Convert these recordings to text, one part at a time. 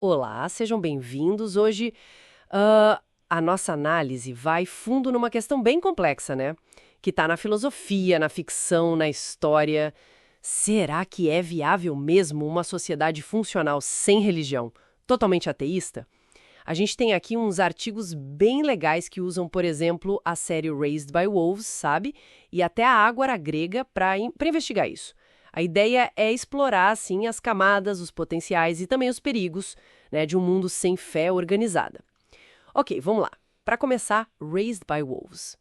Olá, sejam bem-vindos. Hoje, a nossa análise vai fundo numa questão bem complexa, né? Que está na filosofia, na ficção, na história. Será que é viável mesmo uma sociedade funcional sem religião, totalmente ateísta? A gente tem aqui uns artigos bem legais que usam, por exemplo, a série Raised by Wolves, sabe? E até a Ágora grega para investigar isso. A ideia é explorar, assim, as camadas, os potenciais e também os perigos, né, de um mundo sem fé organizada. Ok, vamos lá. Para começar, Raised by Wolves.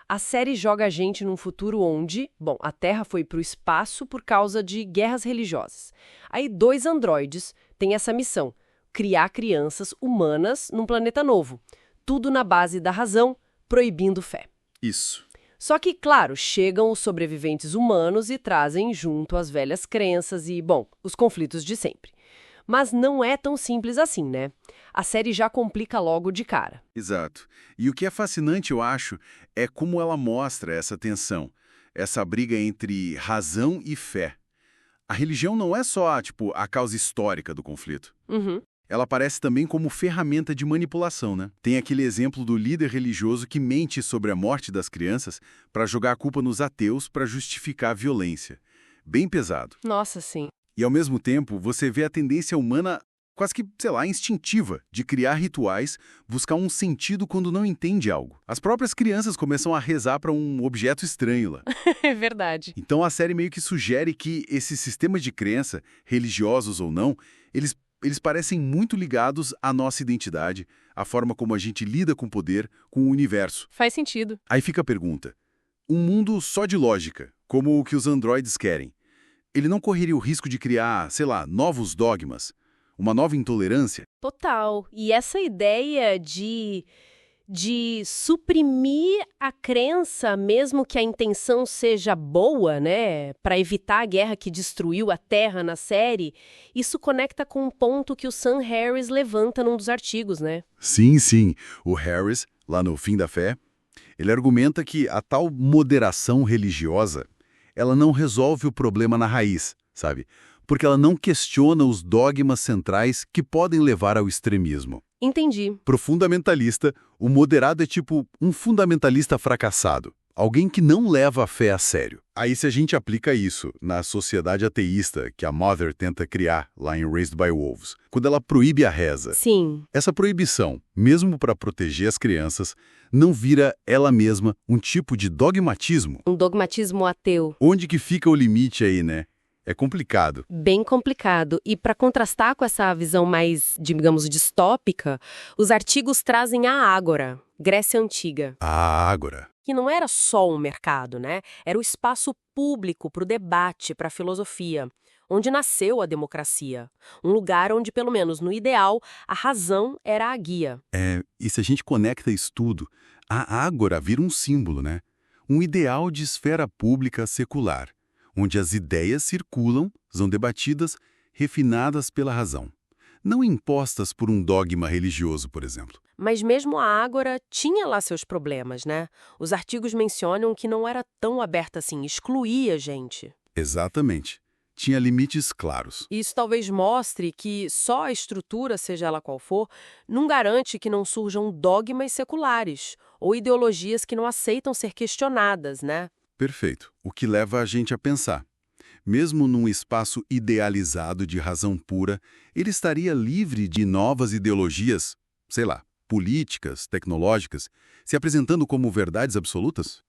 A série joga a gente num futuro onde, bom, a Terra foi para o espaço por causa de guerras religiosas. Aí dois androides têm essa missão: criar crianças humanas num planeta novo. Tudo na base da razão, proibindo fé. Isso. Só que, claro, chegam os sobreviventes humanos e trazem junto as velhas crenças e, bom, os conflitos de sempre. Mas não é tão simples assim, né? A série já complica logo de cara. Exato. E o que é fascinante, eu acho, é como ela mostra essa tensão, essa briga entre razão e fé. A religião não é só, a causa histórica do conflito. Uhum. Ela aparece também como ferramenta de manipulação, né? Tem aquele exemplo do líder religioso que mente sobre a morte das crianças para jogar a culpa nos ateus para justificar a violência. Bem pesado. Nossa, sim. E, ao mesmo tempo, você vê a tendência humana quase que, instintiva, de criar rituais, buscar um sentido quando não entende algo. As próprias crianças começam a rezar para um objeto estranho lá. É verdade. Então a série meio que sugere que esses sistemas de crença, religiosos ou não, eles parecem muito ligados à nossa identidade, à forma como a gente lida com o poder, com o universo. Faz sentido. Aí fica a pergunta: um mundo só de lógica, como o que os androides querem, ele não correria o risco de criar, novos dogmas? Uma nova intolerância? Total. E essa ideia de suprimir a crença, mesmo que a intenção seja boa, né, para evitar a guerra que destruiu a Terra na série, isso conecta com um ponto que o Sam Harris levanta num dos artigos, né? Sim, sim. O Harris, lá no Fim da Fé, ele argumenta que a tal moderação religiosa, ela não resolve o problema na raiz, sabe? Porque ela não questiona os dogmas centrais que podem levar ao extremismo. Entendi. Para o fundamentalista, o moderado é tipo um fundamentalista fracassado, alguém que não leva a fé a sério. Aí, se a gente aplica isso na sociedade ateísta que a Mother tenta criar lá em Raised by Wolves, quando ela proíbe a reza, Sim. essa proibição, mesmo para proteger as crianças, não vira ela mesma um tipo de dogmatismo? Um dogmatismo ateu. Onde que fica o limite aí, né? É complicado. Bem complicado. E para contrastar com essa visão mais, digamos, distópica, os artigos trazem a Ágora, Grécia Antiga. A Ágora. Que não era só um mercado, né? Era o espaço público para o debate, para a filosofia, onde nasceu a democracia. Um lugar onde, pelo menos no ideal, a razão era a guia. E se a gente conecta isso tudo, a Ágora vira um símbolo, né? Um ideal de esfera pública secular, onde as ideias circulam, são debatidas, refinadas pela razão. Não impostas por um dogma religioso, por exemplo. Mas mesmo a Ágora tinha lá seus problemas, né? Os artigos mencionam que não era tão aberta assim, excluía gente. Exatamente. Tinha limites claros. Isso talvez mostre que só a estrutura, seja ela qual for, não garante que não surjam dogmas seculares ou ideologias que não aceitam ser questionadas, né? Perfeito. O que leva a gente a pensar. Mesmo num espaço idealizado de razão pura, ele estaria livre de novas ideologias, políticas, tecnológicas, se apresentando como verdades absolutas?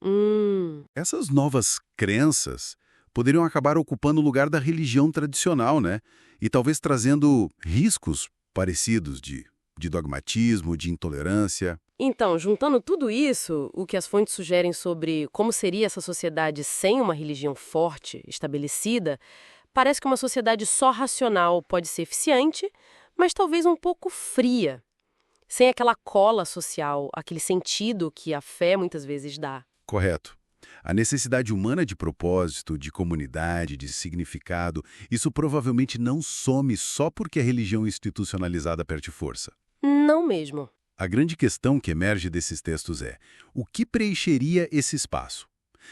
Essas novas crenças poderiam acabar ocupando o lugar da religião tradicional, né? E talvez trazendo riscos parecidos de dogmatismo, de intolerância. Então, juntando tudo isso, o que as fontes sugerem sobre como seria essa sociedade sem uma religião forte, estabelecida, parece que uma sociedade só racional pode ser eficiente, mas talvez um pouco fria, sem aquela cola social, aquele sentido que a fé muitas vezes dá. Correto. A necessidade humana de propósito, de comunidade, de significado, isso provavelmente não some só porque a religião institucionalizada perde força. Não mesmo. A grande questão que emerge desses textos é: o que preencheria esse espaço?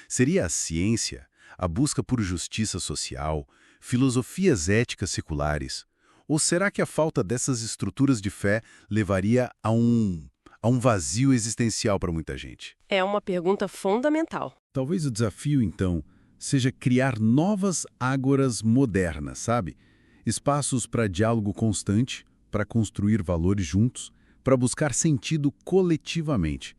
Seria a ciência, a busca por justiça social, filosofias éticas seculares, Ou será que a falta dessas estruturas de fé levaria a um vazio existencial para muita gente? É uma pergunta fundamental. Talvez o desafio, então, seja criar novas ágoras modernas, sabe? Espaços para diálogo constante, para construir valores juntos, para buscar sentido coletivamente.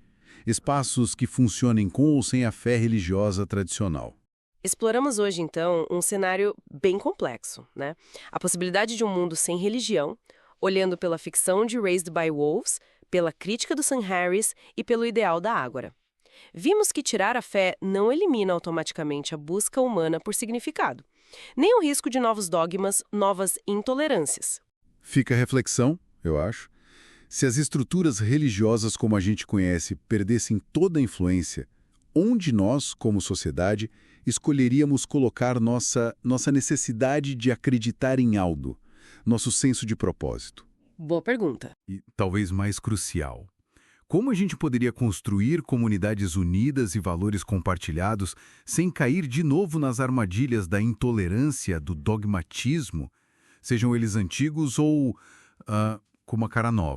Espaços que funcionem com ou sem a fé religiosa tradicional. Exploramos hoje, então, um cenário bem complexo, né? A possibilidade de um mundo sem religião, olhando pela ficção de Raised by Wolves, pela crítica do Sam Harris e pelo ideal da Ágora. Vimos que tirar a fé não elimina automaticamente a busca humana por significado, nem o risco de novos dogmas, novas intolerâncias. Fica a reflexão, eu acho. Se as estruturas religiosas como a gente conhece perdessem toda a influência, onde nós, como sociedade, escolheríamos colocar nossa necessidade de acreditar em algo, nosso senso de propósito? Boa pergunta. E talvez mais crucial, como a gente poderia construir comunidades unidas e valores compartilhados sem cair de novo nas armadilhas da intolerância, do dogmatismo, sejam eles antigos ou com uma cara nova?